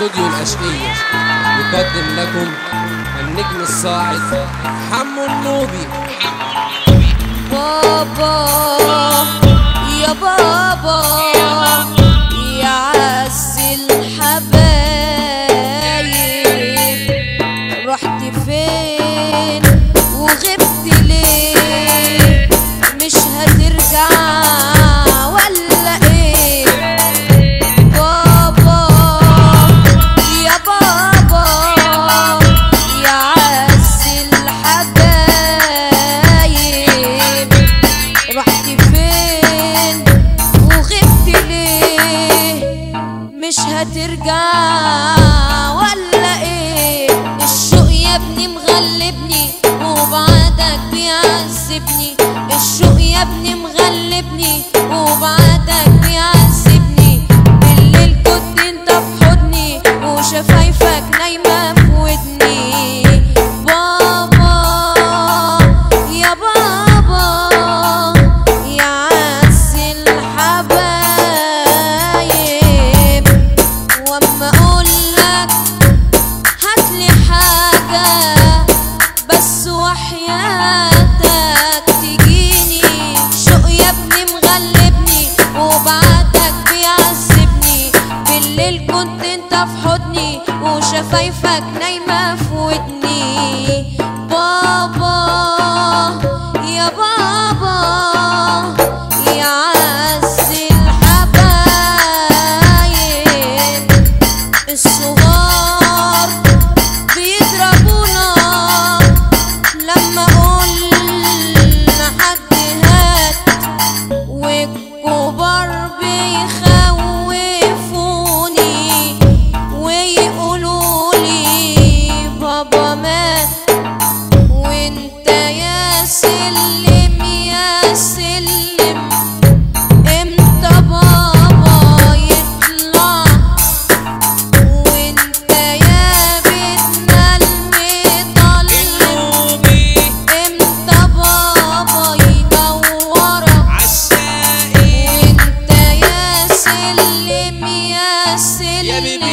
استوديو الأشقية يقدم لكم النجم الصاعد حمو النوبي. بابا يا بابا يا عز الحبايب، رحت فين وغبت ليه؟ مش هترجع ولا ايه؟ بابا يا بابا يا عز الحبايب، رحت فين وغبت ليه؟ مش هترجع ولا ايه؟ الشوق يا ابني مغلبني وبعدك بيعذبني، الشوق يا ابني مغلبني وبعدك بيعذبني، بالليل كنت انت في حضني وشفايفك نايمة في ودني. بابا يا بابا يا عز الحبايب، واما اقولك هاتلي حاجة بس وحياتك تجيني، شوق يا ابني مغلبني وبعدك بيعذبني، بالليل كنت انت في حضني وشفايفك نايمة في ودني. بابا يا بابا يا عز الحبايب، الصغار بيضربونا لما اقول لحد هات، والكبار بيخوفوني ويقولولي بابا مات، وانت يا سلم يا سلم امتى بابا يطلع، وانت يا بيتنا المضلم امتى بابا ينورك، وانت يا سلم يا سلم